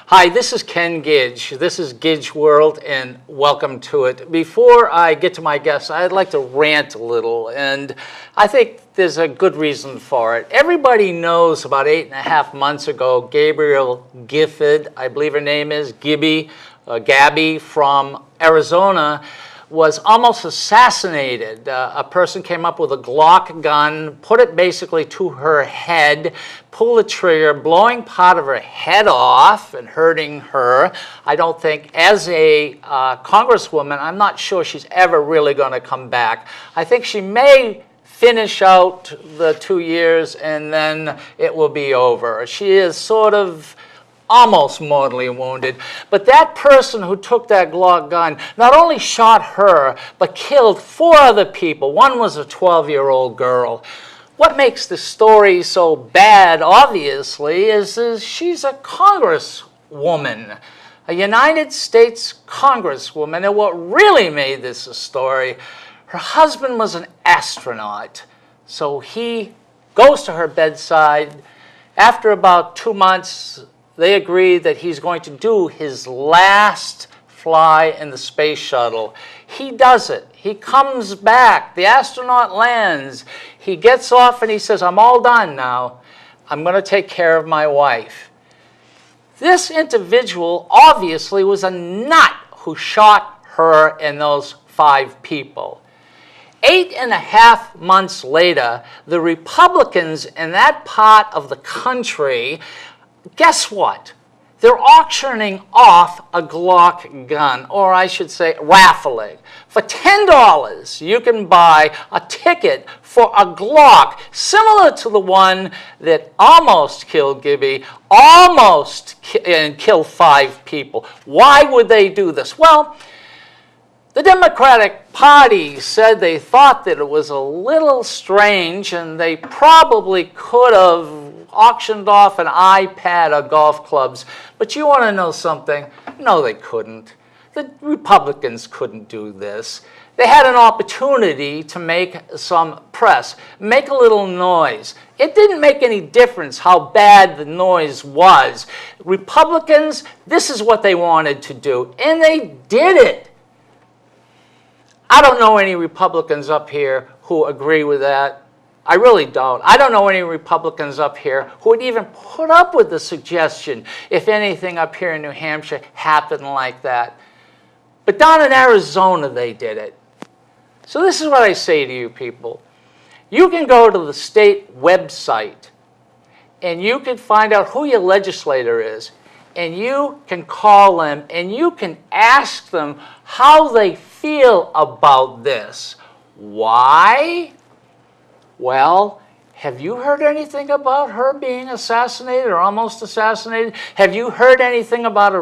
Hi, this is Ken Gidge. This is Gidge World, and welcome to it. Before I get to my guests, I'd like to rant a little, and I think there's a good reason for it. Everybody knows about 8.5 months ago, Gabrielle Gifford, I believe her name is, Gabby from Arizona, was almost assassinated. A person came up with a Glock gun, put it basically to her head, pulled the trigger, blowing part of her head off and hurting her. I don't think, as a congresswoman, I'm not sure she's ever really going to come back. I think she may finish out the 2 years and then it will be over. She is sort of almost mortally wounded. But that person who took that Glock gun not only shot her, but killed 4 other people. One was a 12-year-old girl. What makes the story so bad, obviously, is she's a congresswoman, a United States congresswoman. And what really made this a story, her husband was an astronaut. So he goes to her bedside. After about 2 months, they agree that he's going to do his last fly in the space shuttle. He does it. He comes back. The astronaut lands. He gets off and he says, I'm all done now. I'm going to take care of my wife. This individual obviously was a nut who shot her and those 5 people. 8.5 months later, the Republicans in that part of the country, guess what? They're auctioning off a Glock gun, or I should say raffling. For $10, you can buy a ticket for a Glock, similar to the one that almost killed Gibby, almost killed 5 people. Why would they do this? Well, the Democratic Party said they thought that it was a little strange and they probably could have auctioned off an iPad or golf clubs. But you want to know something? No, they couldn't. The Republicans couldn't do this. They had an opportunity to make some press, make a little noise. It didn't make any difference how bad the noise was. Republicans, this is what they wanted to do, and they did it. I don't know any Republicans up here who agree with that. I really don't. I don't know any Republicans up here who would even put up with the suggestion if anything up here in New Hampshire happened like that. But down in Arizona, they did it. So this is what I say to you people. You can go to the state website and you can find out who your legislator is, and you can call them and you can ask them how they feel about this. Why? Well, have you heard anything about her being assassinated or almost assassinated? Have you heard anything about the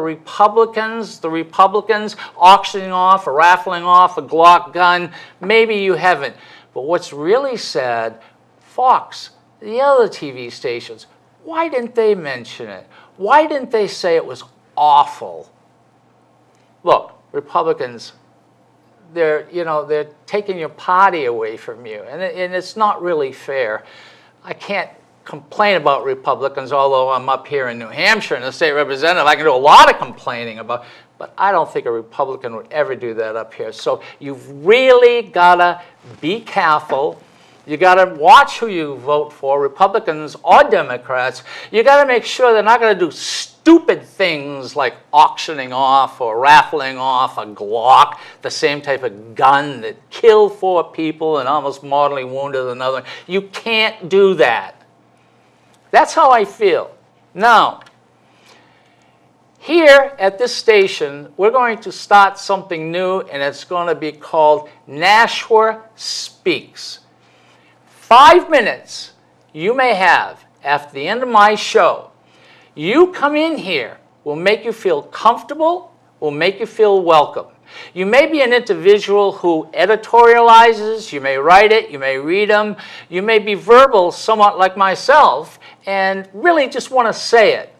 Republicans auctioning off or raffling off a Glock gun? Maybe you haven't. But what's really sad, Fox, the other TV stations, why didn't they mention it? Why didn't they say it was awful? Look, Republicans, they're taking your party away from you, and it's not really fair. I can't complain about Republicans, although I'm up here in New Hampshire and the state representative. I can do a lot of complaining about, but I don't think a Republican would ever do that up here. So you've really got to be careful. You got to watch who you vote for, Republicans or Democrats. You got to make sure they're not going to do stupid things like auctioning off or raffling off a Glock, the same type of gun that killed 4 people and almost mortally wounded another. You can't do that. That's how I feel. Now, here at this station, we're going to start something new, and it's going to be called Nashua Speaks. 5 minutes you may have after the end of my show. You come in here, will make you feel comfortable, will make you feel welcome. You may be an individual who editorializes, you may write it, you may read them, you may be verbal, somewhat like myself, and really just want to say it.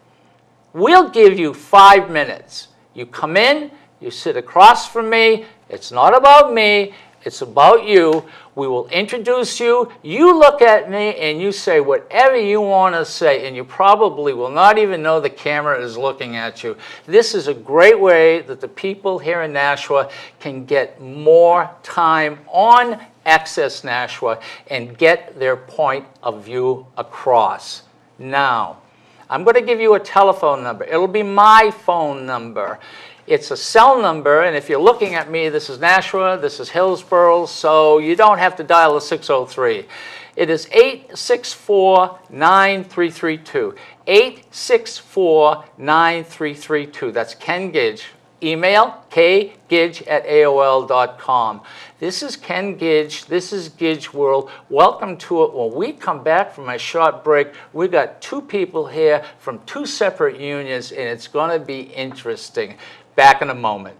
We'll give you 5 minutes. You come in, you sit across from me, it's not about me, It's about you. We will introduce you. You look at me and you say whatever you want to say, and you probably will not even know the camera is looking at you. This is a great way that the people here in Nashua can get more time on Access Nashua and get their point of view across. Now, I'm going to give you a telephone number. It'll be my phone number. It's a cell number, and if you're looking at me, this is Nashua, this is Hillsborough, so you don't have to dial a 603. It is 864-9332. 864-9332. That's Ken Gidge. Email kgidge@aol.com. This is Ken Gidge. This is Gidge World. Welcome to it. When we come back from a short break, we got two people here from two separate unions, and it's going to be interesting. Back in a moment.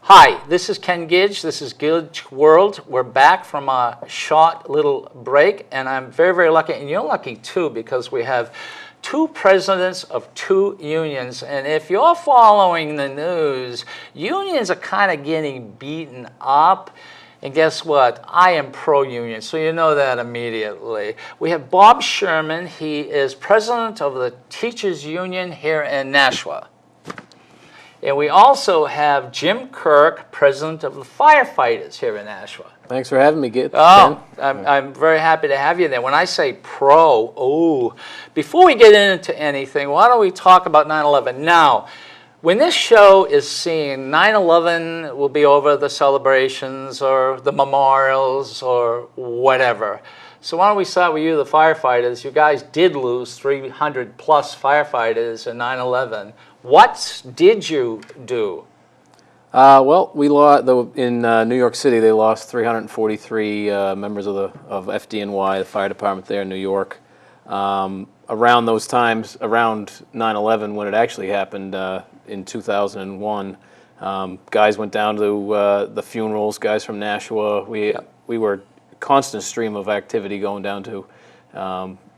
Hi, this is Ken Gidge. This is Gidge World. We're back from a short little break, and I'm very, very lucky, and you're lucky too, because we have two presidents of two unions. And if you're following the news, unions are kind of getting beaten up. And guess what? I am pro-union, so you know that immediately. We have Bob Sherman. He is president of the Teachers Union here in Nashua. And we also have Jim Kirk, president of the Firefighters here in Nashua. Thanks for having me, Gidge. Oh, I'm very happy to have you there. When I say pro, before we get into anything, why don't we talk about 9/11? Now, when this show is seen, 9/11 will be over, the celebrations or the memorials or whatever. So why don't we start with you, the firefighters. You guys did lose 300 plus firefighters in 9/11. What did you do? Well, we lost in New York City. They lost 343 members of FDNY, the fire department there in New York. Around those times, around 9/11, when it actually happened in 2001, guys went down to the funerals. Guys from Nashua, we were a constant stream of activity going down to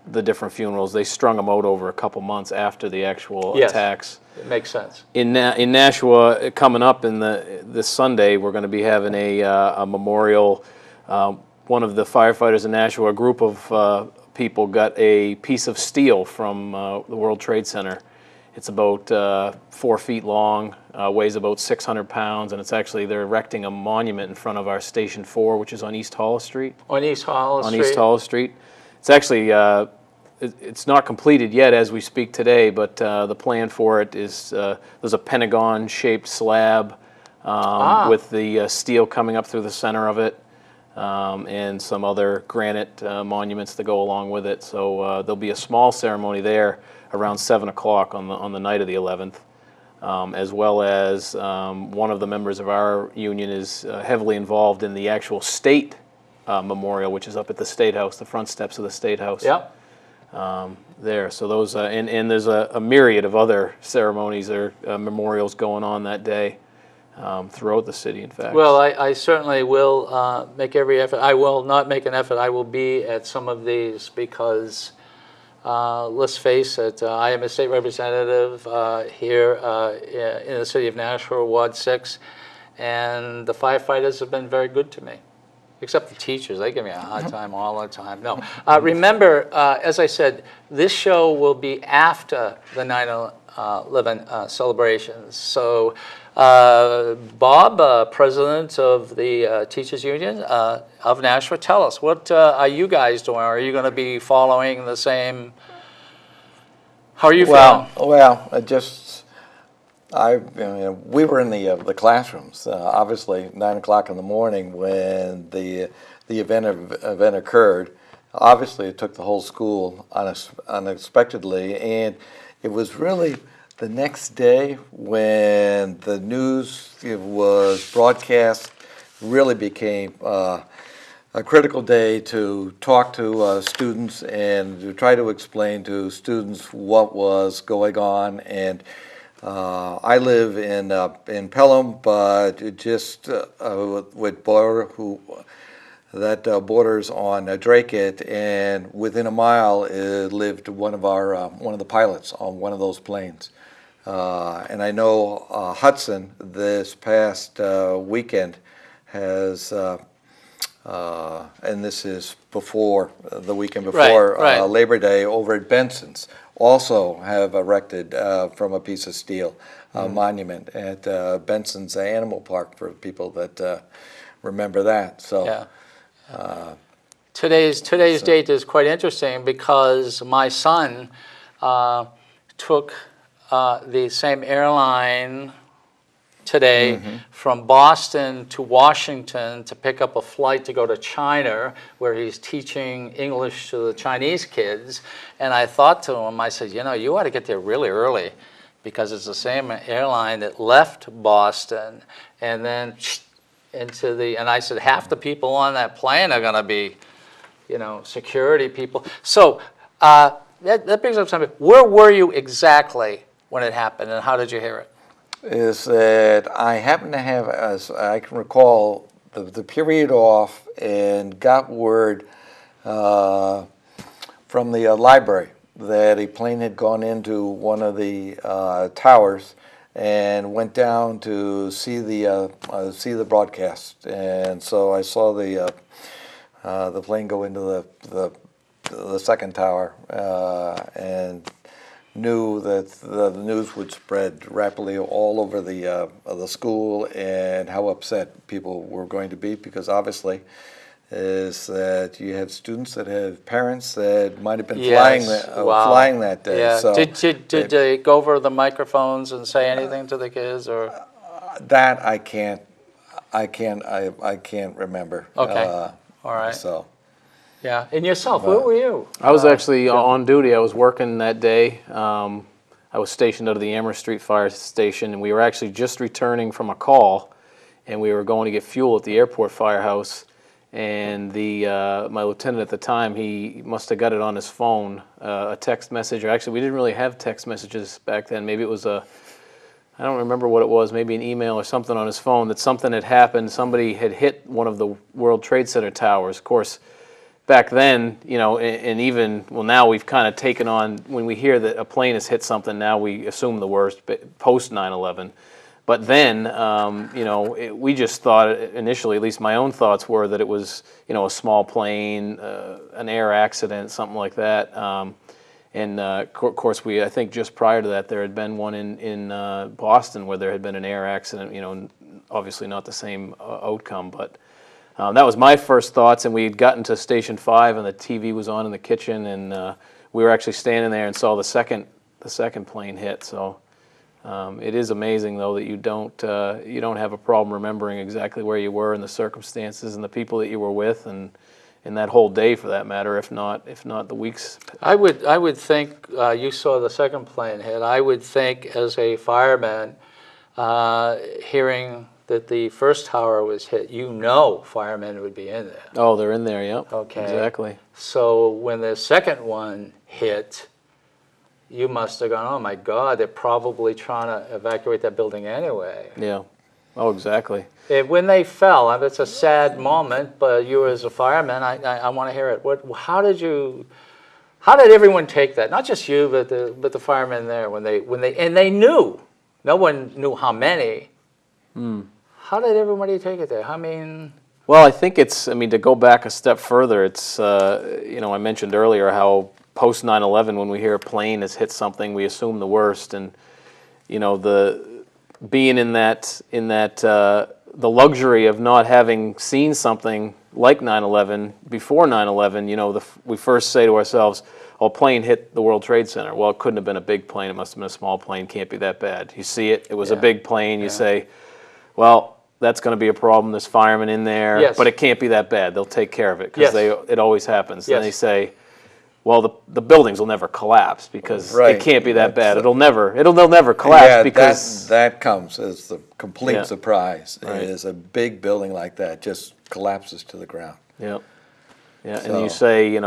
the different funerals. They strung them out over a couple months after the actual attacks. It makes sense. In Nashua, coming up in this Sunday, we're going to be having a memorial. One of the firefighters in Nashua, a group of people, got a piece of steel from the World Trade Center. It's about 4 feet long, weighs about 600 pounds, and it's actually, they're erecting a monument in front of our Station 4, which is on East Hollis Street. On East Hollis Street? On East Hollis Street. It's actually, it's not completed yet as we speak today, but the plan for it is there's a pentagon-shaped slab with the steel coming up through the center of it, and some other granite monuments that go along with it. So there'll be a small ceremony there around 7 o'clock on the night of the 11th, as well as one of the members of our union is heavily involved in the actual state memorial, which is up at the State House, the front steps of the State House. Yep. There. So those, and there's a myriad of other ceremonies or memorials going on that day throughout the city, in fact. Well, I certainly will make every effort. I will not make an effort. I will be at some of these because, let's face it, I am a state representative here in the city of Nashua, Ward 6, and the firefighters have been very good to me. Except the teachers, they give me a hard time all the time. No, remember, as I said, this show will be after the 9/11 celebrations. So, Bob, president of the Teachers Union of Nashua, tell us, what are you guys doing? Are you going to be following the same? How are you feeling? Well, we were in the classrooms. Obviously, 9 o'clock in the morning when the event occurred. Obviously, it took the whole school unexpectedly, and it was really the next day when the news was broadcast. Really became a critical day to talk to students and to try to explain to students what was going on. And I live in Pelham, but just with that borders on Dracut, and within a mile lived one of the pilots on one of those planes. And I know Hudson this past weekend has, and this is before the weekend before Right. Labor Day, over at Benson's, also have erected from a piece of steel a monument at Benson's Animal Park for people that remember that. So. Yeah. Today's date is quite interesting because my son took the same airline today from Boston to Washington to pick up a flight to go to China, where he's teaching English to the Chinese kids. And I thought to him, I said, you ought to get there really early, because it's the same airline that left Boston and then into the, and I said, half the people on that plane are going to be, security people. So that brings up something. Where were you exactly when it happened, and how did you hear it? Is that I happen to have, as I can recall, the period off and got word from the library that a plane had gone into one of the towers and went down to see the broadcast. And so I saw the plane go into the second tower and knew that the news would spread rapidly all over the school, and how upset people were going to be, because obviously is that you have students that have parents that might have been flying that day. Yeah. So Did they go over the microphones and say anything to the kids, or? That I can't remember. Okay. All right. So. Yeah. And yourself, where were you? I was actually on duty. I was working that day. I was stationed out of the Amherst Street Fire Station, and we were actually just returning from a call, and we were going to get fuel at the airport firehouse. And my lieutenant at the time, he must have got it on his phone, a text message. Or actually, we didn't really have text messages back then. Maybe it was I don't remember what it was, maybe an email or something on his phone, that something had happened. Somebody had hit one of the World Trade Center towers. Of course, back then, and even, well, now we've kind of taken on, when we hear that a plane has hit something, now we assume the worst, post 9/11. But then, we just thought initially, at least my own thoughts were, that it was, a small plane, an air accident, something like that. And of course, I think just prior to that, there had been one in Boston where there had been an air accident. Obviously not the same outcome, but that was my first thoughts. And we had gotten to Station 5, and the TV was on in the kitchen, and we were actually standing there and saw the second plane hit. So. It is amazing, though, that you don't have a problem remembering exactly where you were and the circumstances and the people that you were with, and that whole day, for that matter, if not the weeks. I would think you saw the second plane hit. I would think, as a fireman, hearing that the first tower was hit, firemen would be in there. Oh, they're in there. Yep. Okay. Exactly. So when the second one hit, you must have gone, oh my God, they're probably trying to evacuate that building anyway. Yeah. Oh, exactly. When they fell, it's a sad moment, but you as a fireman, I want to hear it. How did everyone take that? Not just you, but the firemen there, when they knew, no one knew how many. How did everybody take it there? Well, I think to go back a step further, it's, I mentioned earlier how post 9/11, when we hear a plane has hit something, we assume the worst, and being in that the luxury of not having seen something like 9/11 before 9/11, we first say to ourselves, "Oh, a plane hit the World Trade Center." Well, it couldn't have been a big plane; it must have been a small plane. Can't be that bad. You see it; it was a big plane. You say, "Well, that's going to be a problem. There's firemen in there, but it can't be that bad. They'll take care of it," because it always happens. Then they say, well, the buildings will never collapse because it can't be that bad. They'll never collapse because that comes as the complete surprise. Is a big building like that just collapses to the ground. Yeah, yeah. So. And you say,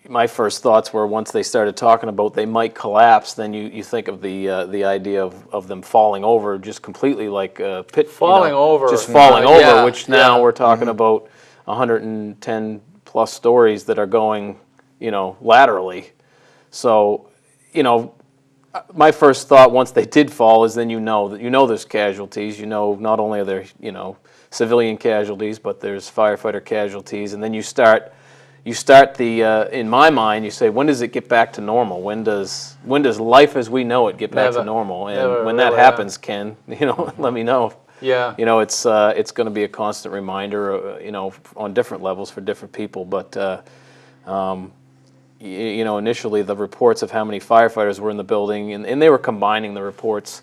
my first thoughts were, once they started talking about they might collapse, then you think of the idea of them falling over, just completely like a pit falling over, just falling over. Which now we're talking about 110 plus stories that are going. Laterally. So, my first thought once they did fall is then there's casualties. Not only are there civilian casualties, but there's firefighter casualties, and then you start in my mind, you say, when does it get back to normal? When does life as we know it get back to normal? And when that happens, Ken, let me know. Yeah. It's going to be a constant reminder, on different levels for different people. But initially the reports of how many firefighters were in the building, and they were combining the reports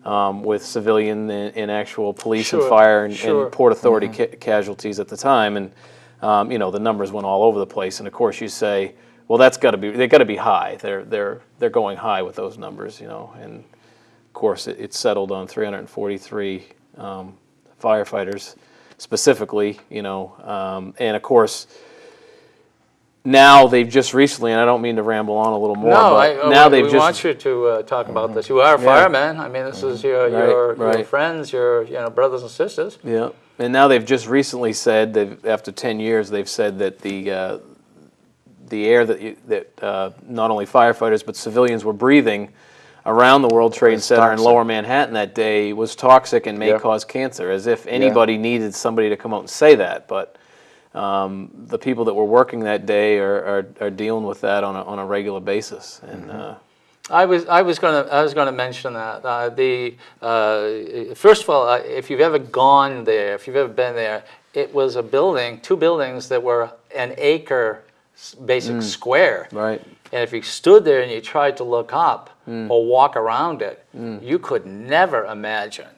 with civilian and actual police and fire and Port Authority casualties at the time, and the numbers went all over the place. And of course, you say, well, they got to be high. They're going high with those numbers, and of course it settled on 343 firefighters specifically, and of course. Now they've just recently, and I don't mean to ramble on a little more. No, but we want you to talk about this. You are a fireman. I mean, this is your friends, your brothers and sisters. Yeah, and now they've just recently said that after 10 years, they've said that the air that not only firefighters but civilians were breathing around the World Trade Center in Lower Manhattan that day was toxic and may cause cancer. As if anybody needed somebody to come out and say that, but. The people that were working that day are dealing with that on a regular basis, and I was going to mention that first of all, if you've ever gone there, if you've ever been there, it was two buildings that were an acre basic square, right. And if you stood there and you tried to look up or walk around it, you could never imagine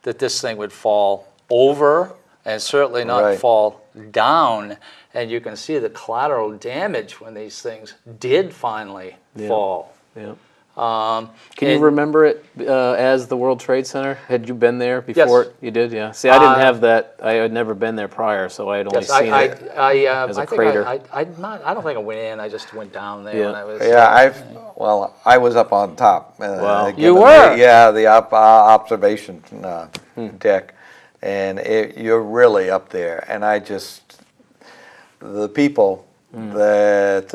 that this thing would fall over. And certainly not fall down, and you can see the collateral damage when these things did finally fall. Yeah. Can you remember it as the World Trade Center? Had you been there before? Yes. You did, yeah. See, I didn't have that. I had never been there prior, so I had only seen it as a crater. I don't think I went in. I just went down there. Yeah. When I was, I was up on top. Wow. You were? The observation deck. And you're really up there, and the people that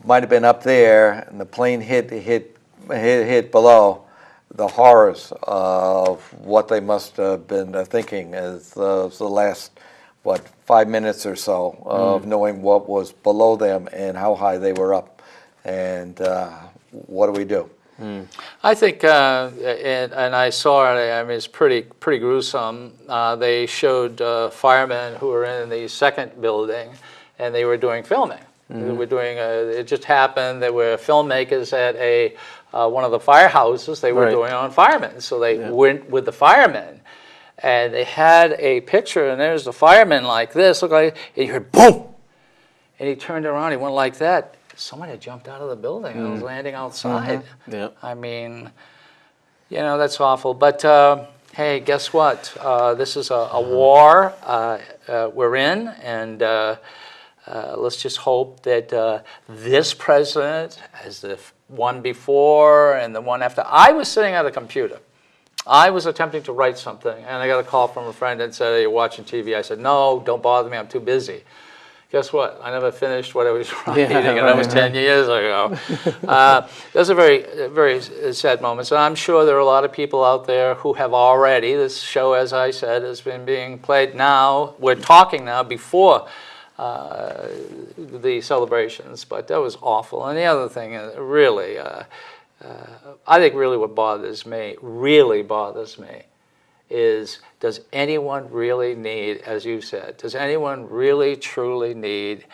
might have been up there, and the plane hit below, the horrors of what they must have been thinking is the last 5 minutes or so of knowing what was below them and how high they were up, and what do we do? I think, and I saw it. I mean, it's pretty gruesome. They showed firemen who were in the second building, and they were doing filming. They were doing. It just happened. There were filmmakers at one of the firehouses. They were doing on firemen, so they went with the firemen, and they had a picture. And there's the fireman like this, look like, and you heard boom, and he turned around. He went like that. Someone had jumped out of the building and was landing outside. Yeah. I mean, that's awful. But hey, guess what? This is a war we're in, and let's just hope that this president, as the one before and the one after. I was sitting at a computer. I was attempting to write something, and I got a call from a friend and said, "Are you watching TV?" I said, "No, don't bother me. I'm too busy." Guess what? I never finished what I was writing, and that was 10 years ago. Those are very sad moments. And I'm sure there are a lot of people out there who have already, this show, as I said, has been being played now. We're talking now before the celebrations, but that was awful. And the other thing, really, I think really what bothers me, is does anyone really need, as you said, does anyone really truly need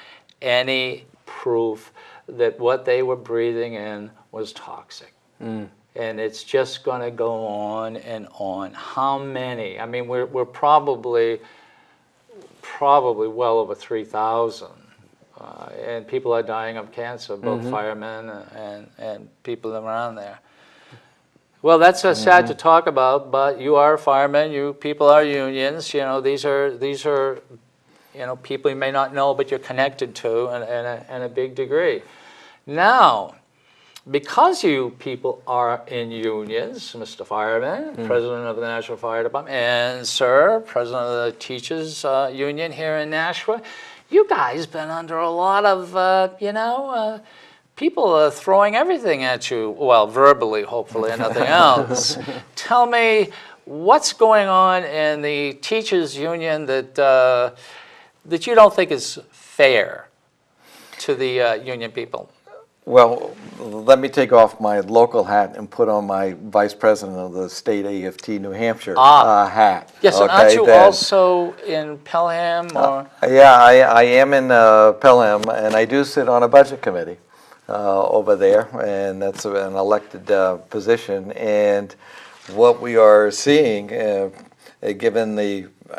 any proof that what they were breathing in was toxic? And it's just going to go on and on. How many? I mean, we're probably well over 3,000. And people are dying of cancer, both firemen and people around there. Well, that's sad to talk about, but you are a fireman. You people are unions. These are people you may not know, but you're connected to in a big degree. Now, because you people are in unions, Mr. Fireman, President of the National Fire Department, and Sir, President of the Teachers Union here in Nashua, you guys been under a lot of people are throwing everything at you, well, verbally, hopefully, and nothing else. Tell me what's going on in the teachers' union that you don't think is fair to the union people. Well, let me take off my local hat and put on my vice president of the state AFT New Hampshire hat. Yes, and aren't you also in Pelham? Or? Yeah, I am in Pelham, and I do sit on a budget committee over there, and that's an elected position. And what we are seeing, given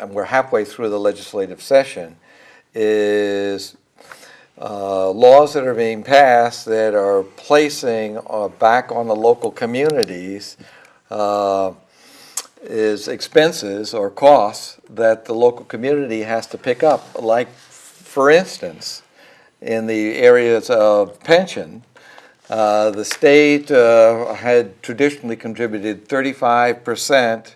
we're halfway through the legislative session, is laws that are being passed that are placing back on the local communities is expenses or costs that the local community has to pick up. Like, for instance, in the areas of pension, the state had traditionally contributed 35%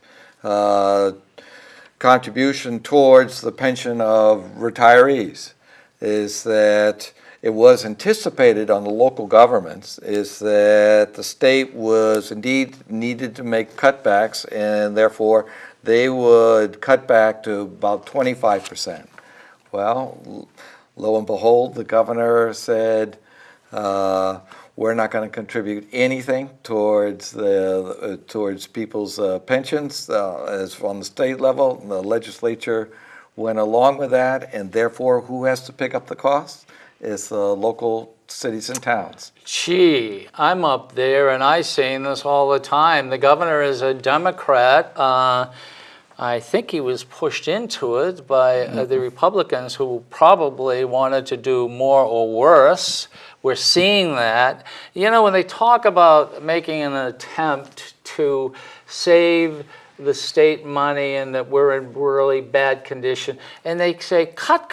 contribution towards the pension of retirees. Is that it was anticipated on the local governments is that the state was indeed needed to make cutbacks, and therefore they would cut back to about 25%. Well, lo and behold, the governor said, we're not going to contribute anything towards towards people's pensions as on the state level. The legislature went along with that, and therefore who has to pick up the cost? It's the local cities and towns. Gee, I'm up there and I say this all the time. The governor is a Democrat. I think he was pushed into it by the Republicans, who probably wanted to do more or worse. We're seeing that. You know, when they talk about making an attempt to save the state money and that we're in really bad condition, and they say cut.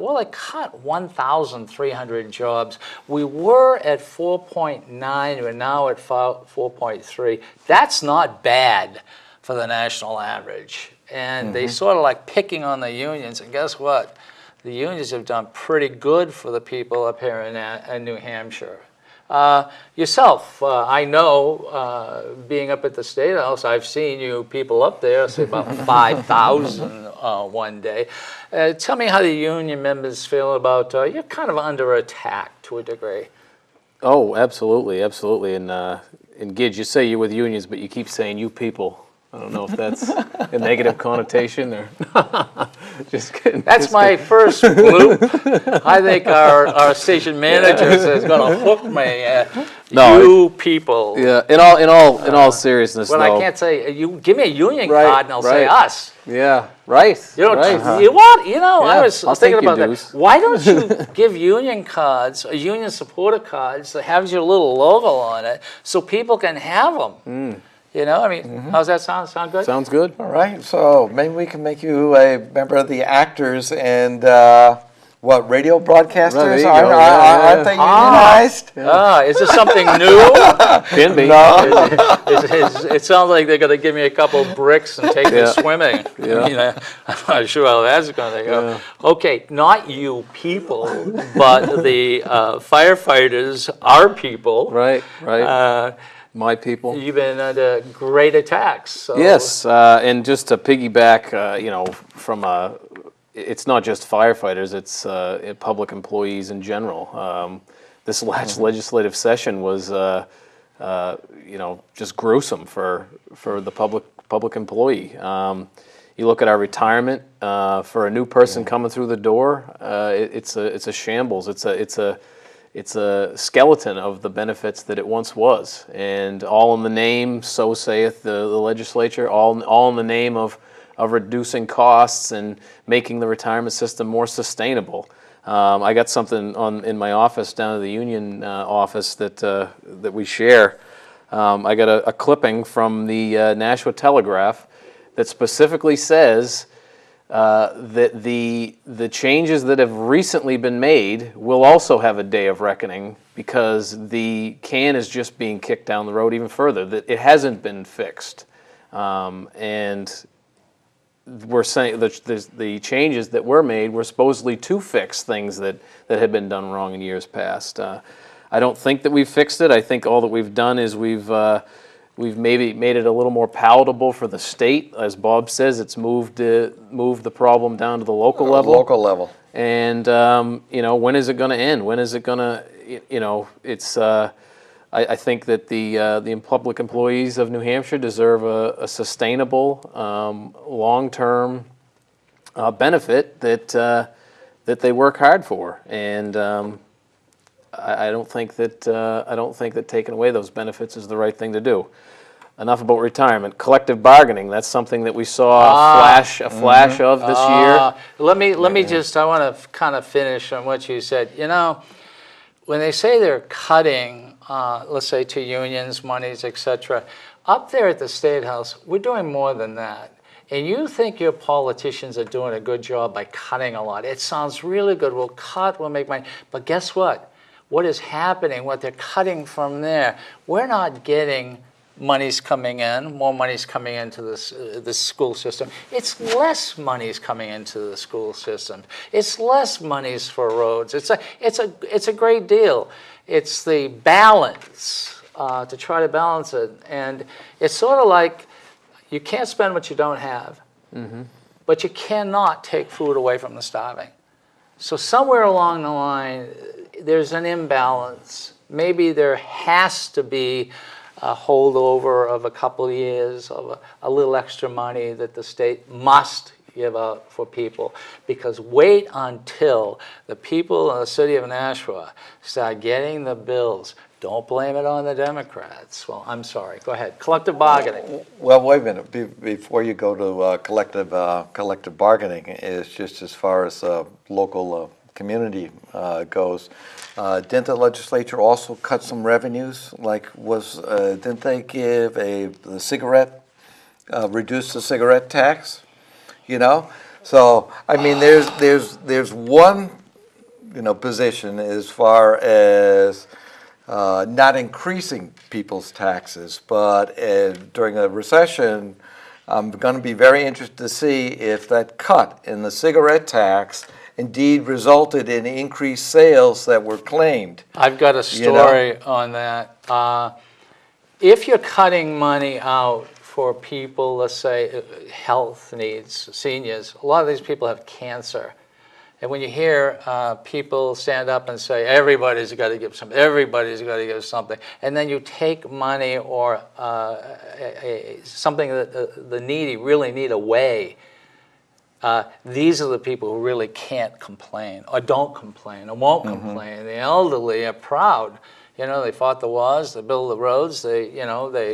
Well, they cut 1,300 jobs. We were at 4.9, we're now at 4.3. That's not bad for the national average. And they sort of like picking on the unions, and guess what? The unions have done pretty good for the people up here in New Hampshire. Yourself, I know, being up at the State House, I've seen you people up there, say about 5,000 one day. Tell me how the union members feel about, you're kind of under attack to a degree. Oh, absolutely, absolutely. And Gidge, you say you're with unions, but you keep saying you people. I don't know if that's a negative connotation or just kidding. That's my first bloop. I think our station manager is going to hook me. You people. Yeah. In all seriousness, well, though. I can't say you. Give me a union card, and I'll say us. Yeah. Right. You know. Right. You what? You know. Yeah, I was I'll thinking take your about dues. that. Why don't you give union cards, or union supporter cards, that has your little logo on it, so people can have them. You know, I mean, how's that sound? Sound good? Sounds good. All right, so maybe we can make you a member of the actors and radio broadcasters? Aren't they unionized? Is this something new? Can be. No. It sounds like they're going to give me a couple bricks and take me swimming. Yeah. You know, I'm not sure how that's going to go. Yeah. Okay, not you people, but the firefighters, our people. Right. My people. You've been under great attacks. So. Yes, and just to piggyback, from it's not just firefighters; it's public employees in general. This last legislative session was, just gruesome for the public employee. You look at our retirement for a new person coming through the door. It's a shambles. It's a skeleton of the benefits that it once was, and all in the name, so saith the legislature, all in the name of reducing costs and making the retirement system more sustainable. I got something in my office down at the union office that we share. I got a clipping from the Nashua Telegraph that specifically says that the changes that have recently been made will also have a day of reckoning, because the can is just being kicked down the road even further, that it hasn't been fixed. And we're saying that the changes that were made were supposedly to fix things that had been done wrong in years past. I don't think that we've fixed it. I think all that we've done is we've maybe made it a little more palatable for the state. As Bob says, it's moved the problem down to the local level. Local level. And when is it going to end? When is it going to? It's. I think that the public employees of New Hampshire deserve a sustainable, long-term benefit that they work hard for, and I don't think that taking away those benefits is the right thing to do. Enough about retirement. Collective bargaining. That's something that we saw a flash of this year. Let me just. I want to kind of finish on what you said. When they say they're cutting, let's say to unions, monies, etc., up there at the State House, we're doing more than that. And you think your politicians are doing a good job by cutting a lot. It sounds really good. We'll cut, we'll make money. But guess what? What is happening, what they're cutting from there, we're not getting money's coming in, more money's coming into the school system. It's less money's coming into the school system. It's less money's for roads. It's a great deal. It's the balance, to try to balance it. And it's sort of like you can't spend what you don't have, but you cannot take food away from the starving. So somewhere along the line, there's an imbalance. Maybe there has to be a holdover of a couple of years of a little extra money that the state must give out for people, because wait until the people in the city of Nashua start getting the bills. Don't blame it on the Democrats. Well, I'm sorry. Go ahead. Collective bargaining. Well, wait a minute. Before you go to collective bargaining, is just as far as local community goes. Didn't the legislature also cut some revenues? Like didn't they give the cigarette, reduce the cigarette tax? So I mean, there's one position as far as not increasing people's taxes, but during a recession, I'm going to be very interested to see if that cut in the cigarette tax indeed resulted in increased sales that were claimed. I've got a story on that. If you're cutting money out for people, let's say health needs, seniors, a lot of these people have cancer. And when you hear people stand up and say, everybody's got to give something, everybody's got to give something, and then you take money or something that the needy really need away, these are the people who really can't complain or don't complain or won't complain. The elderly are proud. They fought the wars, they built the roads, they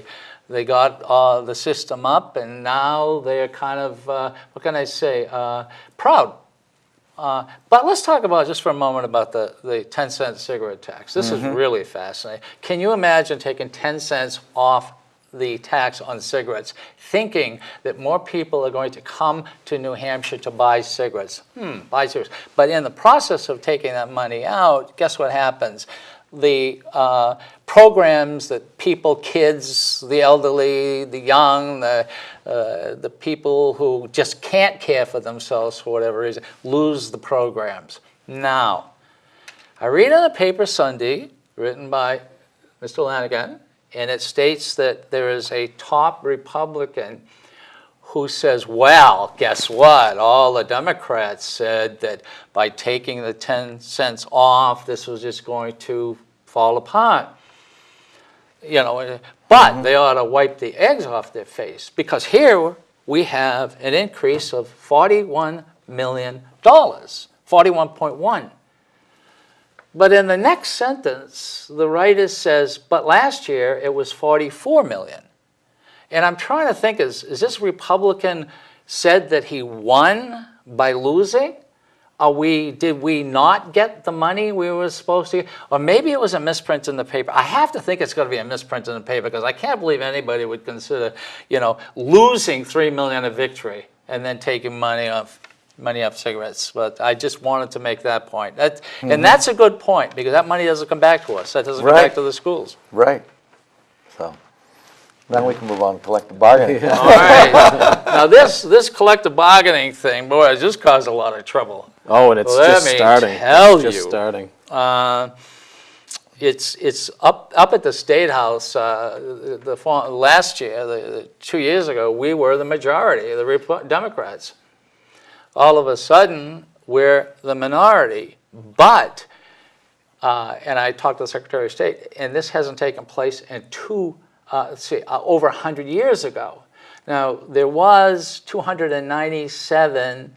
got the system up, and now they're kind of, what can I say, proud. But let's talk about, just for a moment, about the 10-cent cigarette tax. This is really fascinating. Can you imagine taking 10 cents off the tax on cigarettes, thinking that more people are going to come to New Hampshire to buy cigarettes? Buy cigarettes. But in the process of taking that money out, guess what happens? The programs that people, kids, the elderly, the young, the people who just can't care for themselves for whatever reason, lose the programs. Now, I read in the paper Sunday, written by Mr. Lanigan, and it states that there is a top Republican who says, well, guess what? All the Democrats said that by taking the 10 cents off, this was just going to fall apart. But they ought to wipe the eggs off their face, because here we have an increase of $41 million, 41.1. But in the next sentence, the writer says, but last year it was 44 million. And I'm trying to think, is this Republican said that he won by losing? Did we not get the money we were supposed to get? Or maybe it was a misprint in the paper. I have to think it's going to be a misprint in the paper, because I can't believe anybody would consider, losing $3 million a victory and then taking money off cigarettes. But I just wanted to make that point. And that's a good point, because that money doesn't come back to us. That doesn't come back to the schools. Right. So then we can move on to collective bargaining. All right. Now this collective bargaining thing, boy, it just caused a lot of trouble. Oh, and it's just starting. Tell it's just you. starting. it's up at the State House. Last year, 2 years ago, we were the majority, the Democrats. All of a sudden, we're the minority. But, and I talked to the Secretary of State, and this hasn't taken place in over 100 years ago. Now, there was 297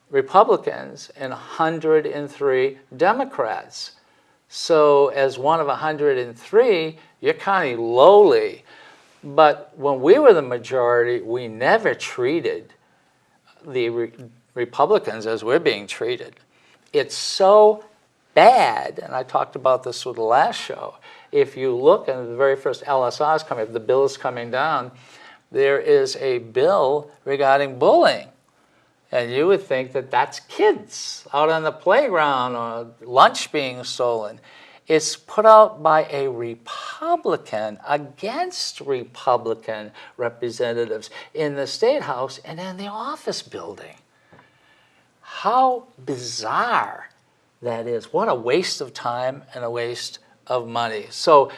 Republicans and 103 Democrats. So as one of 103, you're kind of lowly. But when we were the majority, we never treated the Republicans as we're being treated. It's so bad, and I talked about this with the last show. If you look at the very first LSR's coming, the bill is coming down, there is a bill regarding bullying. And you would think that that's kids out on the playground or lunch being stolen. It's put out by a Republican against Republican representatives in the State House and in the office building. How bizarre that is. What a waste of time and a waste of money. So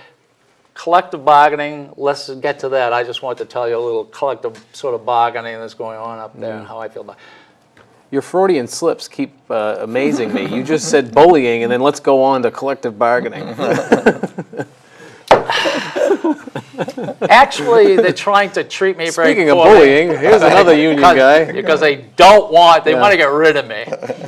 collective bargaining, let's get to that. I just wanted to tell you a little collective sort of bargaining that's going on up there and how I feel about it. Your Freudian slips keep amazing me. You just said bullying, and then let's go on to collective bargaining. Actually, they're trying to treat me very Speaking of poorly. bullying, here's another union guy. Because they don't want, they want to get rid of me.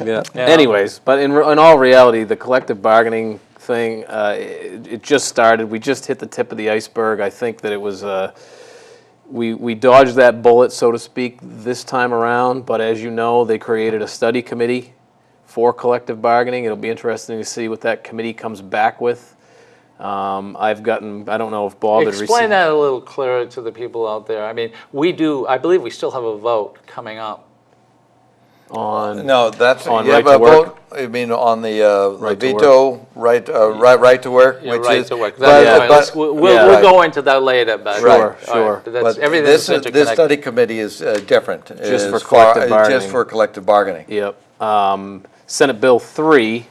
Yeah. Anyways, but in all reality, the collective bargaining thing, it just started. We just hit the tip of the iceberg. I think that it was, we dodged that bullet, so to speak, this time around. But as you know, they created a study committee for collective bargaining. It'll be interesting to see what that committee comes back with. I don't know if Bob had received. Explain that a little clearer to the people out there. I mean, I believe we still have a vote coming up. No, that's on you right have to a work. vote. I mean, on the Right to veto, right to work, Yeah, which right is. to work. but- Anyway, but- we'll go into that later. But Sure, all right, sure. but that's, But everything this is this study committee is different. Just for As collective bargaining. Just for collective bargaining. Yep. Senate Bill 3,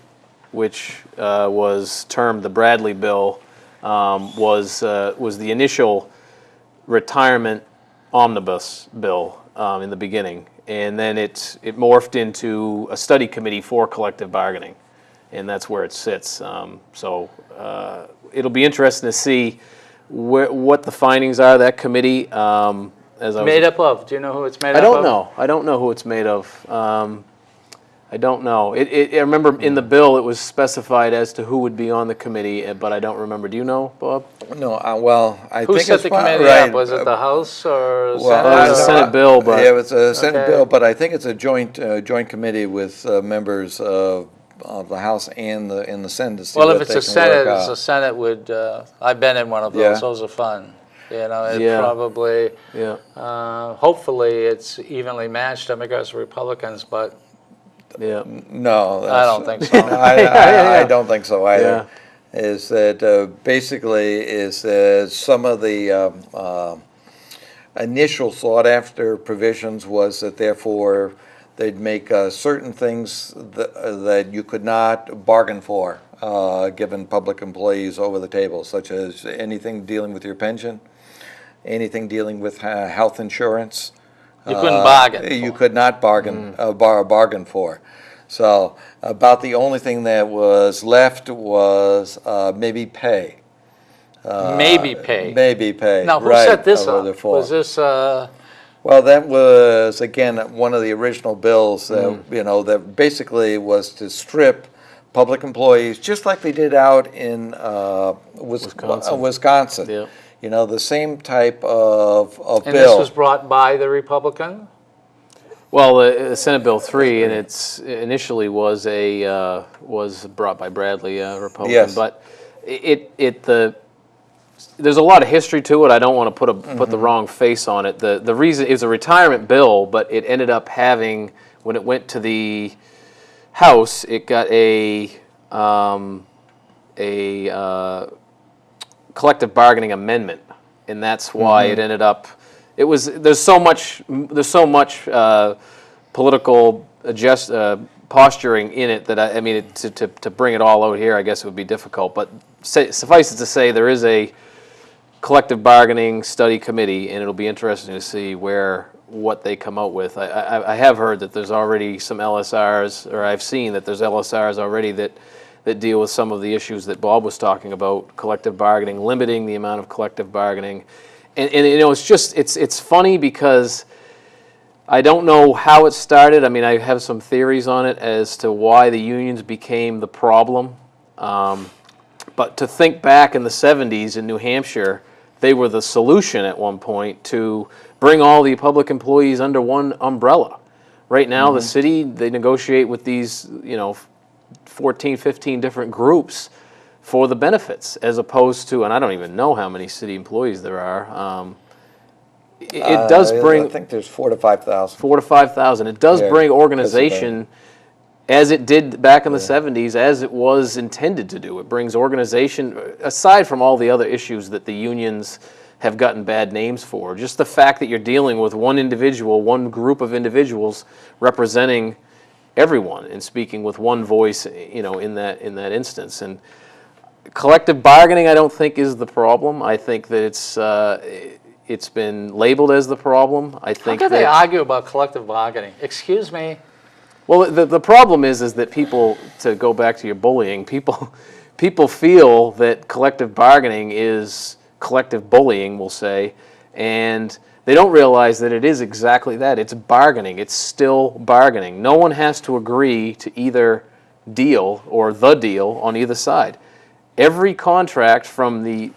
which was termed the Bradley Bill, was the initial retirement omnibus bill in the beginning, and then it morphed into a study committee for collective bargaining, and that's where it sits. So it'll be interesting to see what the findings are of that committee. made up of. Do you know who it's made up I of? don't know. I don't know who it's made of. I don't know. I remember in the bill it was specified as to who would be on the committee, but I don't remember. Do you know, Bob? No, well, I Who think set it's the committee right. up? Was it the House or Well, Senate? it was a or- Senate bill, but Yeah, it was a Senate Okay. bill, but I think it's a joint committee with members of the House and the Senate. To see Well, if what it's they a can Senate, work it's out. a Senate would. I've been in one of those. Yeah. Those are fun. You know, it Yeah. probably. yeah. Hopefully, it's evenly matched Democrats and Republicans, but Yeah. No, I don't think so. I don't think so either. Is that basically is that some of the initial sought-after provisions was that therefore they'd make certain things that you could not bargain for given public employees over the table, such as anything dealing with your pension, anything dealing with health insurance. you couldn't bargain. You could not bargain bargain for. So about the only thing that was left was maybe pay. Maybe pay. Maybe pay. Now, who right, set this over up? the floor. Was this? Well, that was again one of the original bills that that basically was to strip public employees, just like they did out in Wisconsin. Yeah. You know, the same type of And bill. this was brought by the Republican? Well, Senate Bill 3, and it's initially was brought by Bradley, Republican. Yes. But there's a lot of history to it. I don't want to put the wrong face on it. The reason it was a retirement bill, but it ended up having, when it went to the House, it got a collective bargaining amendment, and that's why it ended up. There's so much political posturing in it that I mean to bring it all out here, I guess it would be difficult. But suffice it to say, there is a collective bargaining study committee, and it'll be interesting to see what they come out with. I have heard that there's already some LSRs, or I've seen that there's LSRs already that deal with some of the issues that Bob was talking about, collective bargaining, limiting the amount of collective bargaining. And you know, it's funny because I don't know how it started. I mean, I have some theories on it as to why the unions became the problem. But to think back in the 70s in New Hampshire, they were the solution at one point to bring all the public employees under one umbrella. Right now, the city, they negotiate with these, 14, 15 different groups for the benefits, as opposed to, and I don't even know how many city employees there are. It does bring... I think there's 4,000 to 5,000. 4,000 to 5,000. It does bring organization, as it did back in the 70s, as it was intended to do. It brings organization, aside from all the other issues that the unions have gotten bad names for. Just the fact that you're dealing with one individual, one group of individuals representing everyone and speaking with one voice, in that instance. And collective bargaining, I don't think, is the problem. I think that it's been labeled as the problem. I think How can they argue about collective bargaining? Excuse me. Well, the problem is that people, to go back to your bullying, people feel that collective bargaining is collective bullying, we'll say, and they don't realize that it is exactly that. It's bargaining. It's still bargaining. No one has to agree to either deal or the deal on either side. Every contract from the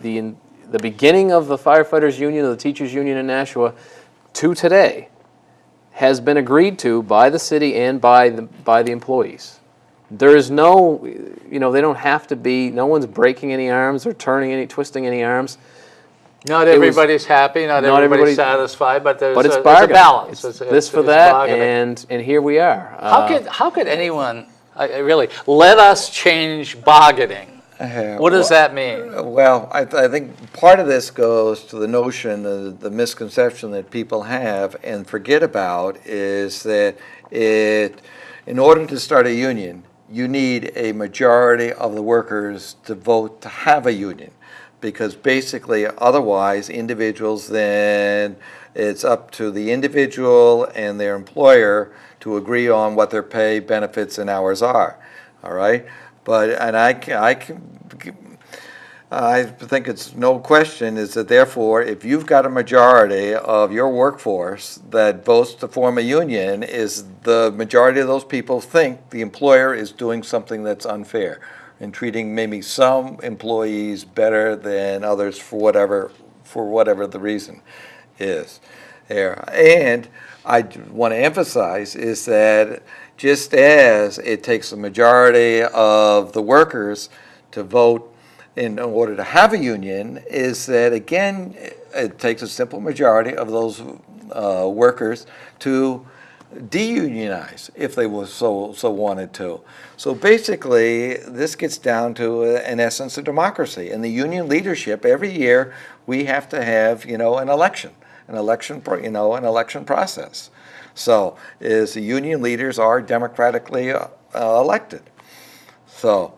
beginning of the firefighters union or the teachers union in Nashua to today has been agreed to by the city and by the employees. There is no, they don't have to be, no one's breaking any arms or twisting any arms. Not everybody's happy, not everybody's satisfied, but it's a balance. It's this for that, and here we are. How could anyone really let us change bargaining? What does that mean? Well, I think part of this goes to the notion, the misconception that people have and forget about is that in order to start a union, you need a majority of the workers to vote to have a union. Because basically, otherwise, individuals, then it's up to the individual and their employer to agree on what their pay, benefits, and hours are. All right? But I think it's no question is that therefore, if you've got a majority of your workforce that votes to form a union, is the majority of those people think the employer is doing something that's unfair and treating maybe some employees better than others for whatever the reason is there. And I want to emphasize is that just as it takes a majority of the workers to vote in order to have a union, is that again it takes a simple majority of those workers to de-unionize if they were so wanted to. So basically, this gets down to, in essence, a democracy. In the union leadership, every year we have to have, an election process. So, the union leaders are democratically elected. So,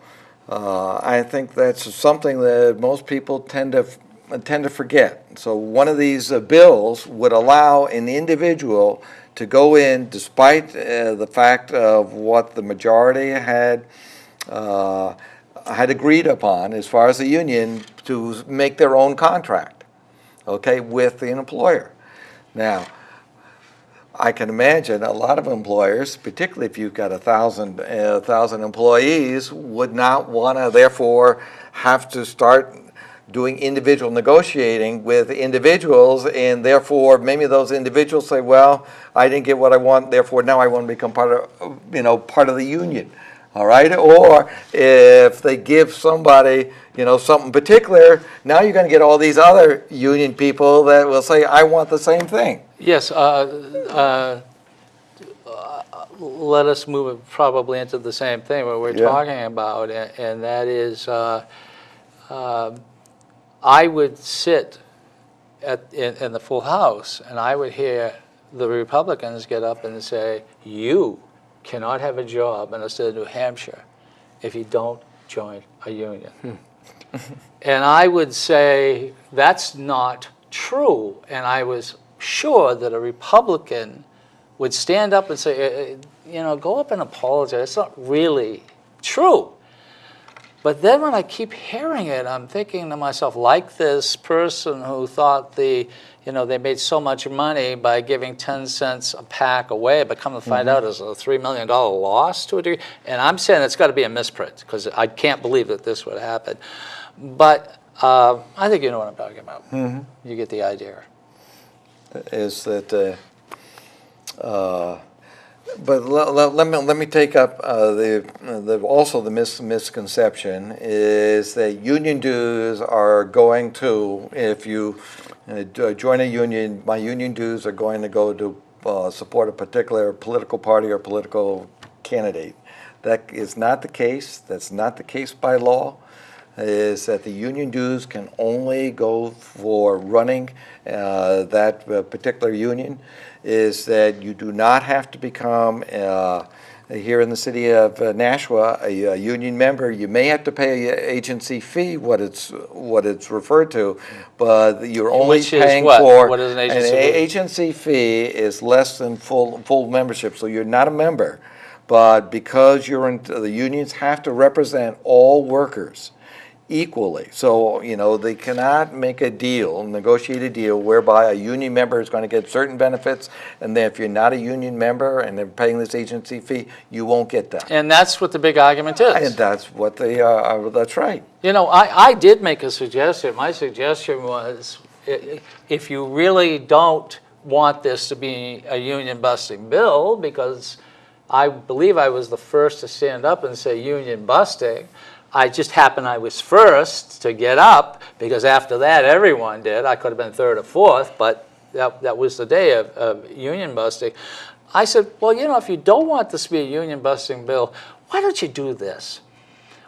I think that's something that most people tend to forget. So, one of these bills would allow an individual to go in, despite the fact of what the majority had agreed upon as far as the union, to make their own contract, okay, with the employer. Now, I can imagine a lot of employers, particularly if you've got 1,000 employees, would not want to therefore have to start doing individual negotiating with individuals, and therefore maybe those individuals say, well, I didn't get what I want, therefore now I want to become part of the union. All right? Or if they give somebody, something particular, now you're going to get all these other union people that will say, I want the same thing. Yes. Let us move it probably into the same thing, what we're talking about, and that is I would sit in the full House, and I would hear the Republicans get up and say, you cannot have a job in the state of New Hampshire if you don't join a union. And I would say that's not true. And I was sure that a Republican would stand up and say, go up and apologize. It's not really true. But then when I keep hearing it, I'm thinking to myself, like this person who thought they made so much money by giving 10 cents a pack away, but come to find out it's a $3 million loss to a degree. And I'm saying it's got to be a misprint, because I can't believe that this would happen. But I think you know what I'm talking about. You get the idea. Is that... But let me take up also the misconception is that union dues are going to, if you join a union, my union dues are going to go to support a particular political party or political candidate. That is not the case. That's not the case by law. Is that the union dues can only go for running that particular union. Is that you do not have to become, here in the city of Nashua, a union member. You may have to pay an agency fee, what it's referred to, but you're only paying for what is an agency fee is less than full membership, so you're not a member. But because you're in, the unions have to represent all workers equally. So, they cannot make a deal, negotiate a deal whereby a union member is going to get certain benefits, and then if you're not a union member and they're paying this agency fee, you won't get that. And that's what the big argument is. And that's what they are, that's right. I did make a suggestion. My suggestion was, if you really don't want this to be a union-busting bill, because I believe I was the first to stand up and say union busting, I just happened I was first to get up, because after that everyone did. I could have been third or fourth, but that was the day of union busting. I said, well, if you don't want this to be a union busting bill, why don't you do this?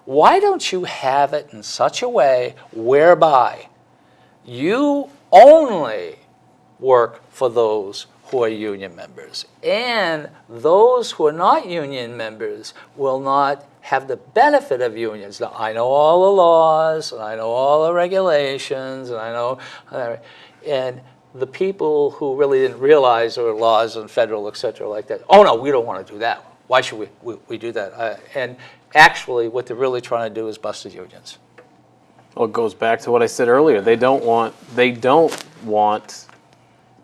Why don't you have it in such a way whereby you only work for those who are union members, and those who are not union members will not have the benefit of unions. Now, I know all the laws, and I know all the regulations, and I know, and the people who really didn't realize there were laws and federal, et cetera, like that, oh no, we don't want to do that. Why should we do that? And actually, what they're really trying to do is bust the unions. Well, it goes back to what I said earlier. They don't want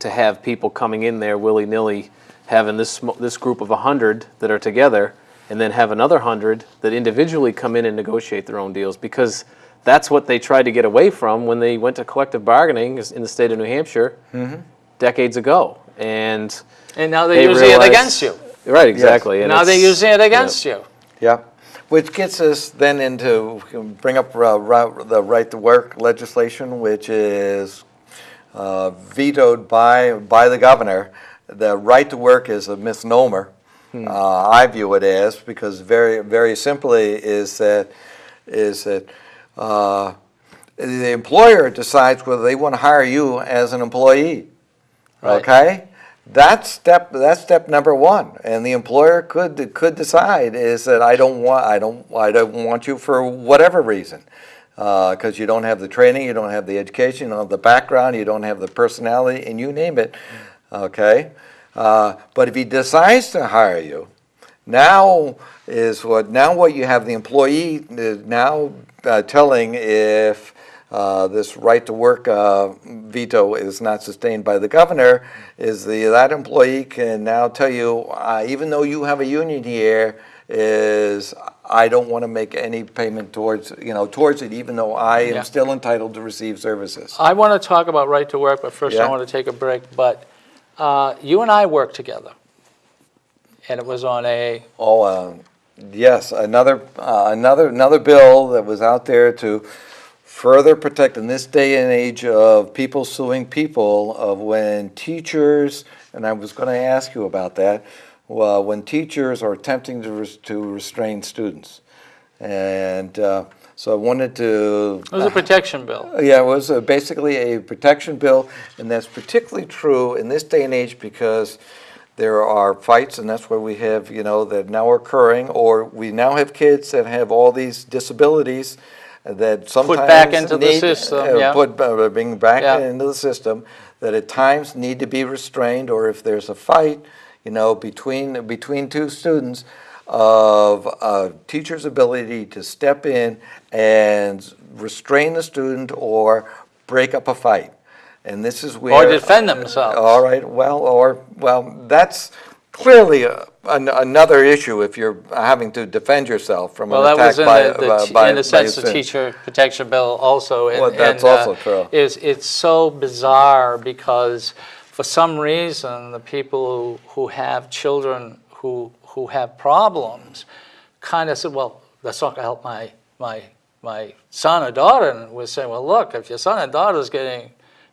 to have people coming in there willy-nilly, having this group of 100 that are together, and then have another 100 that individually come in and negotiate their own deals, because that's what they tried to get away from when they went to collective bargaining in the state of New Hampshire decades ago. And now they're using it against you. Right, exactly. Yes. And now they're using it against you. Yeah. Which gets us then into, bring up the right to work legislation, which is vetoed by the governor. The right to work is a misnomer. I view it as, because very, very simply is that the employer decides whether they want to hire you as an employee. Right. Okay, that's step number one, and the employer could decide is that I don't want you for whatever reason. Because you don't have the training, you don't have the education, you don't have the background, you don't have the personality, and you name it. Okay. But if he decides to hire you, now what you have the employee now telling if this right to work veto is not sustained by the governor, is that employee can now tell you, even though you have a union here, I don't want to make any payment towards it, even though I am still entitled to receive services. I want to talk about right to work, but first I want to take a break. But you and I worked together, and it was on a... Yes, another bill that was out there to further protect, in this day and age of people suing people, of when teachers, and I was going to ask you about that, when teachers are attempting to restrain students. And so I wanted to... It was a protection bill. Yeah, it was basically a protection bill, and that's particularly true in this day and age because there are fights, and that's where we have, that now are occurring, or we now have kids that have all these disabilities that sometimes back into the system, yeah. Bring back Yeah. into the system, that at times need to be restrained, or if there's a fight, between two students, of a teacher's ability to step in and restrain the student or break up a fight. And this is where... Or defend themselves. All right, that's clearly another issue if you're having to defend yourself from an Well, that attack was in a sense, the teacher protection bill also. Well, that's also true. It's so bizarre because for some reason, the people who have children who have problems kind of said, well, that's not going to help my son or daughter. And we're saying, well, look, if your son and daughter is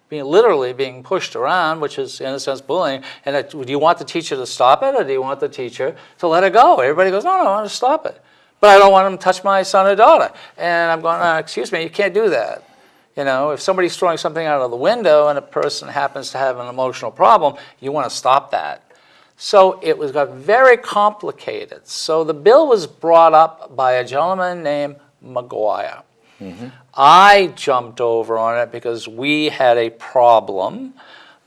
literally being pushed around, which is in a sense bullying, and do you want the teacher to stop it, or do you want the teacher to let it go? Everybody goes, no, I want to stop it. But I don't want him to touch my son or daughter. And I'm going, excuse me, you can't do that. If somebody's throwing something out of the window and a person happens to have an emotional problem, you want to stop that. So it got very complicated. So the bill was brought up by a gentleman named McGuire. Mm-hmm. I jumped over on it because we had a problem.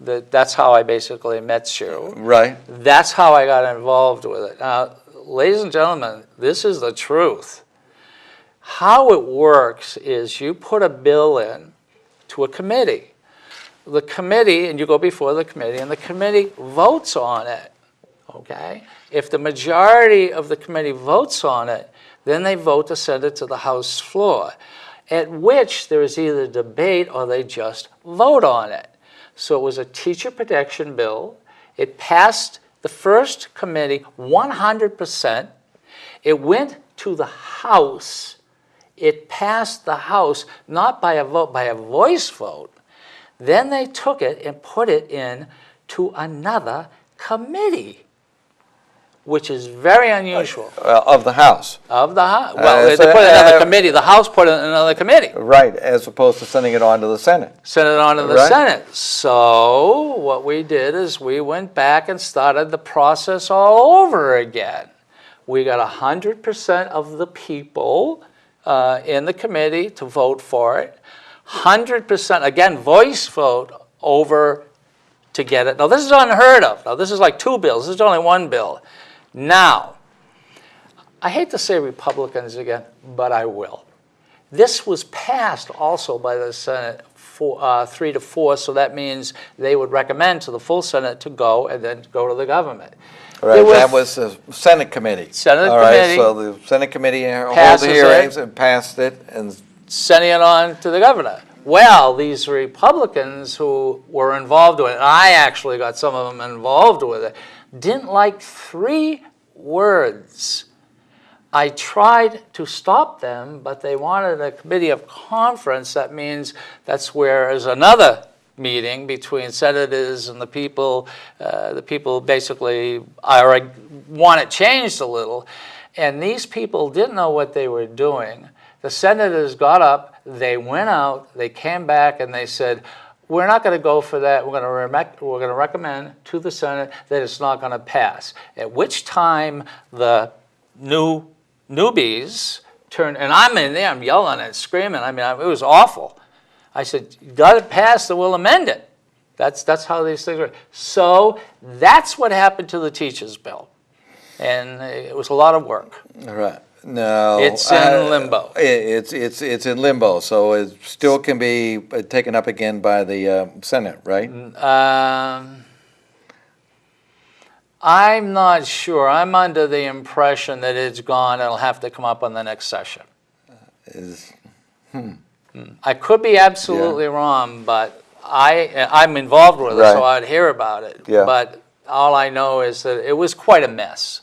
That's how I basically met you. Right. That's how I got involved with it. Now, ladies and gentlemen, this is the truth. How it works is you put a bill in to a committee. The committee, and you go before the committee, and the committee votes on it. Okay? If the majority of the committee votes on it, then they vote to send it to the House floor, at which there is either debate or they just vote on it. So it was a teacher protection bill. It passed the first committee 100%. It went to the House. It passed the House, not by a vote, by a voice vote. Then they took it and put it in to another committee, which is very unusual. Of the House. Of the House. Well, they put it in another committee. The House put it in another committee. Right, as opposed to sending it on to the Senate. Sent it on to the Senate. So what we did is we went back and started the process all over again. We got 100% of the people in the committee to vote for it. 100%, again, voice vote over to get it. Now, this is unheard of. Now, this is like two bills. This is only one bill. Now, I hate to say Republicans again, but I will. This was passed also by the Senate 3-4, so that means they would recommend to the full Senate to go and then go to the government. Right, that was the Senate committee. Senate All committee. Right, so the Senate committee held the hearings and passed it and sending it on to the governor. Well, these Republicans who were involved with it, and I actually got some of them involved with it, didn't like 3 words. I tried to stop them, but they wanted a committee of conference. That means that's where there's another meeting between senators and the people. The people basically want it changed a little. And these people didn't know what they were doing. The senators got up, they went out, they came back, and they said, we're not going to go for that. We're going to recommend to the Senate that it's not going to pass. At which time the newbies turned, and I'm in there, I'm yelling and screaming. I mean, it was awful. I said, you got it passed, then we'll amend it. That's how these things work. So that's what happened to the teachers' bill. And it was a lot of work. All right. No, it's in limbo. It's in limbo, so it still can be taken up again by the Senate, right? I'm not sure. I'm under the impression that it's gone. It'll have to come up on the next session. I could be absolutely wrong, but I'm involved with it, so I'd hear about it. Yeah. But all I know is that it was quite a mess.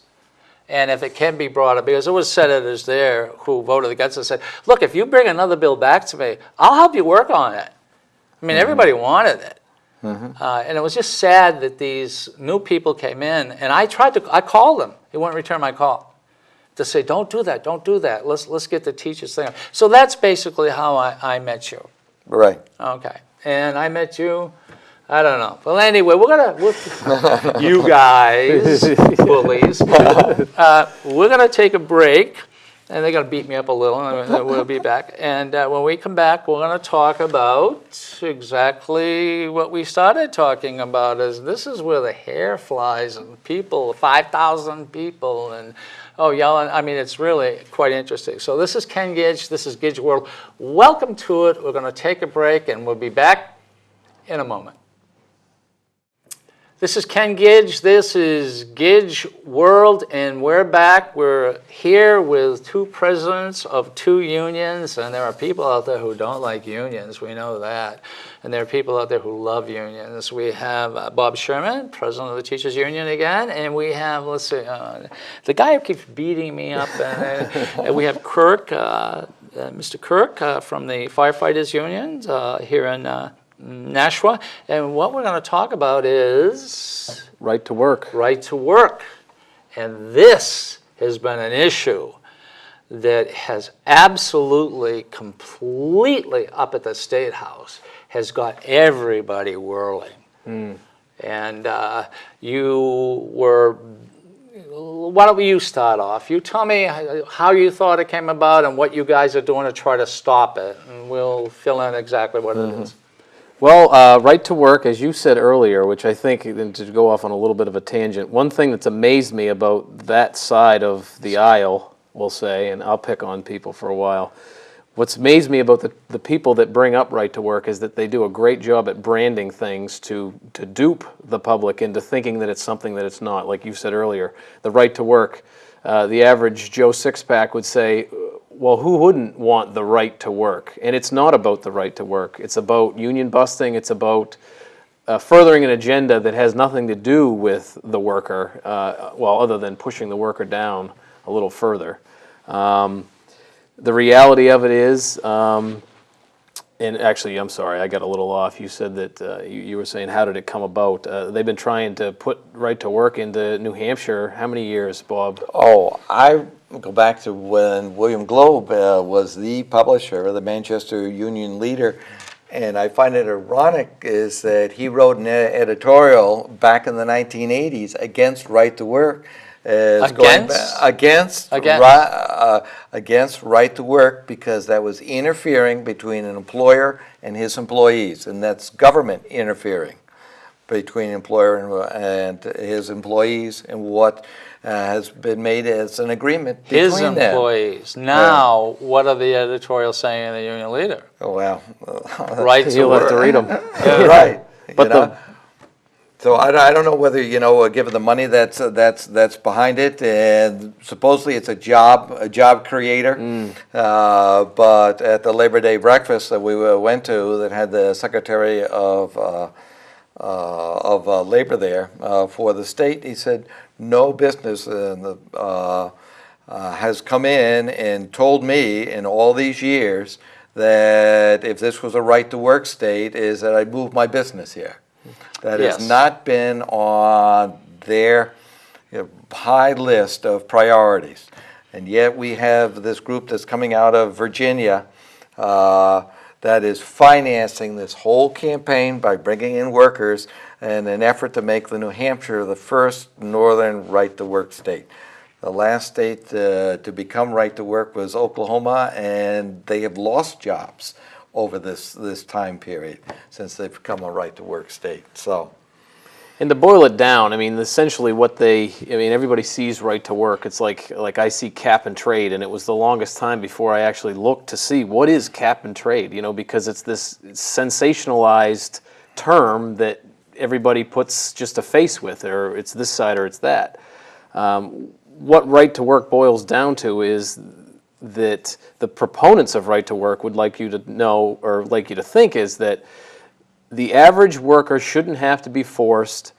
And if it can be brought up, because there was senators there who voted against it, said, look, if you bring another bill back to me, I'll help you work on it. I mean, everybody wanted it. And it was just sad that these new people came in, and I called them. They wouldn't return my call to say, don't do that, don't do that. Let's get the teachers thing. So that's basically how I met you. Right. Okay. And I met you, I don't know. Well, anyway, you guys, bullies, we're going to take a break. and they're going to beat me up a little, and we'll be back. And when we come back, we're going to talk about exactly what we started talking about. This is where the hair flies, and people, 5,000 people, and yelling. I mean, it's really quite interesting. So this is Ken Gidge. This is Gidge World. Welcome to it. We're going to take a break, and we'll be back in a moment. This is Ken Gidge. This is Gidge World, and we're back. We're here with two presidents of two unions, and there are people out there who don't like unions. We know that. And there are people out there who love unions. We have Bob Sherman, president of the Teachers Union again, and we have, let's see, the guy who keeps beating me up, and we have Kirk, Mr. Kirk from the Firefighters Union here in Nashua, and what we're going to talk about is Right to work. Right to work. And this has been an issue that has absolutely, completely up at the State House, has got everybody whirling. And why don't you start off? You tell me how you thought it came about and what you guys are doing to try to stop it, and we'll fill in exactly what it is. Well, right to work, as you said earlier, which I think, and to go off on a little bit of a tangent, one thing that's amazed me about that side of the aisle, we'll say, and I'll pick on people for a while, what's amazed me about the people that bring up right to work is that they do a great job at branding things to dupe the public into thinking that it's something that it's not. Like you said earlier, the right to work, the average Joe Sixpack would say, well, who wouldn't want the right to work? And it's not about the right to work. It's about union busting. It's about furthering an agenda that has nothing to do with the worker, other than pushing the worker down a little further. The reality of it is, and actually, I'm sorry, I got a little off. You said that you were saying, how did it come about? They've been trying to put right to work into New Hampshire. How many years, Bob? Oh, I go back to when William Globe was the publisher, the Manchester Union leader, and I find it ironic is that he wrote an editorial back in the 1980s against right to work. Against right to work, because that was interfering between an employer and his employees, and that's government interfering between employer and his employees, and what has been made as an agreement between his employees. Them. Now, what are the editorials saying in the union leader? Oh, well, right to You'll work. have to read them. Yeah, right. But so I don't know whether, given the money that's behind it, and supposedly it's a job creator. But at the Labor Day breakfast that we went to, that had the Secretary of Labor there for the state, he said no business has come in and told me in all these years that if this was a right to work state, is that I'd move my business here. That has not been on their high list of priorities. And yet we have this group that's coming out of Virginia that is financing this whole campaign by bringing in workers in an effort to make New Hampshire the first northern right-to-work state. The last state to become right-to-work was Oklahoma, and they have lost jobs over this time period since they've become a right-to-work state. So, and to boil it down, I mean, essentially everybody sees right to work. It's like I see cap and trade, and it was the longest time before I actually looked to see what is cap and trade, because it's this sensationalized term that everybody puts just a face with, or it's this side or it's that. What right to work boils down to is that the proponents of right to work would like you to know, or like you to think, is that the average worker shouldn't have to be forced,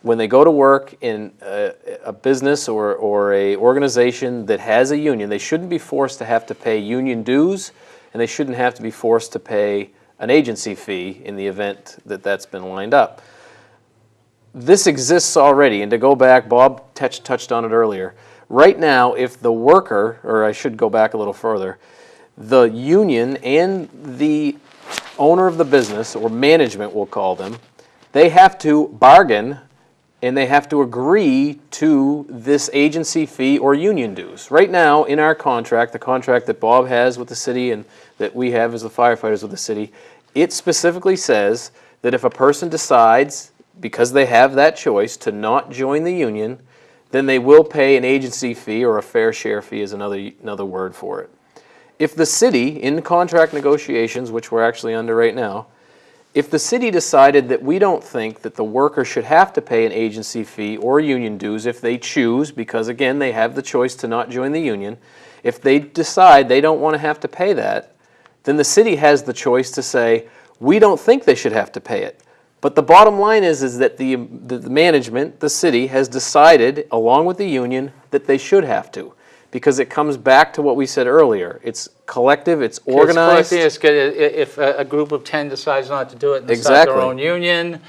when they go to work in a business or a organization that has a union, they shouldn't be forced to have to pay union dues, and they shouldn't have to be forced to pay an agency fee in the event that that's been lined up. This exists already, and to go back, Bob touched on it earlier. Right now, if the worker, or I should go back a little further, the union and the owner of the business, or management we'll call them, they have to bargain and they have to agree to this agency fee or union dues. Right now, in our contract, the contract that Bob has with the city and that we have as the firefighters with the city, it specifically says that if a person decides, because they have that choice, to not join the union, then they will pay an agency fee, or a fair share fee is another word for it. If the city, in contract negotiations, which we're actually under right now, if the city decided that we don't think that the worker should have to pay an agency fee or union dues if they choose, because again, they have the choice to not join the union, if they decide they don't want to have to pay that, then the city has the choice to say, we don't think they should have to pay it. But the bottom line is that the management, the city, has decided, along with the union, that they should have to. Because it comes back to what we said earlier. It's collective, it's organized. It's good. If a group of 10 decides not to do it and start Exactly. their own union,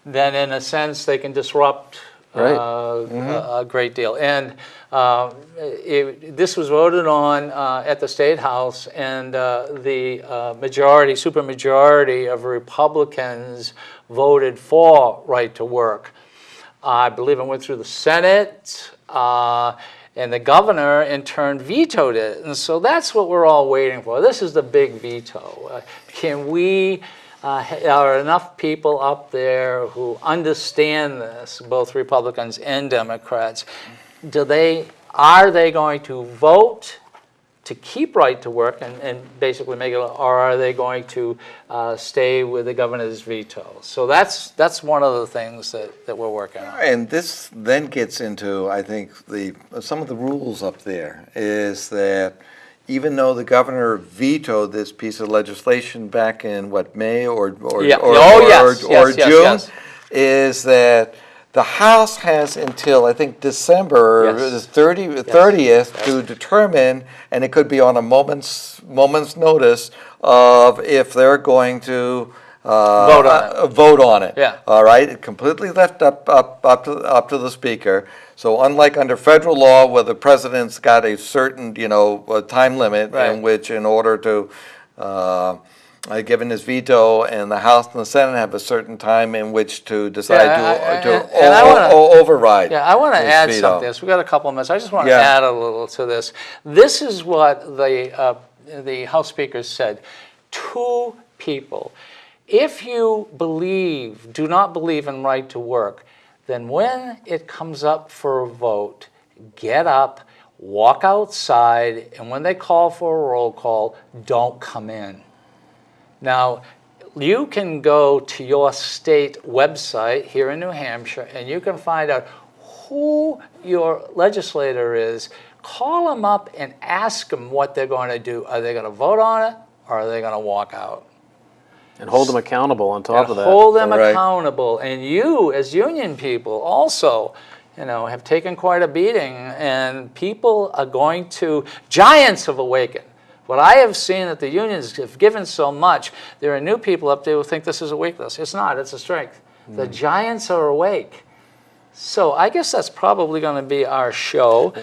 then in a sense they can disrupt Right. a great deal. And this was voted on at the State House, and the supermajority of Republicans voted for right to work. I believe it went through the Senate, and the governor in turn vetoed it. And so that's what we're all waiting for. This is the big veto. Can we are enough people up there who understand this, both Republicans and Democrats? Are they going to vote to keep right to work and basically make it, or are they going to stay with the governor's veto? So that's one of the things that we're working on. And this then gets into, I think, some of the rules up there is that even though the governor vetoed this piece of legislation back in May or June, yes. is that the House has until, I think, December Yes. 30th to determine, and it could be on a moment's notice of if they're going to vote on it. Yeah. All right. It completely left up to the speaker. So unlike under federal law, where the president's got a certain time limit in which, in order to given his veto, and the House and the Senate have a certain time in which to decide override. Yeah, I want to add veto. something. We've got a couple of minutes. I just want to add a little to this. This is what the House Speaker said. Two people. If you do not believe in right to work, then when it comes up for a vote, get up, walk outside, and when they call for a roll call, don't come in. Now, you can go to your state website here in New Hampshire, and you can find out who your legislator is. Call them up and ask them what they're going to do. Are they going to vote on it, or are they going to walk out? And hold them accountable on top of that. Hold them accountable. And you, as union people, also, have taken quite a beating. And people are going to, giants have awakened. What I have seen that the unions have given so much, there are new people up there who think this is a weakness. It's not, it's a strength. The giants are awake. So I guess that's probably going to be our show.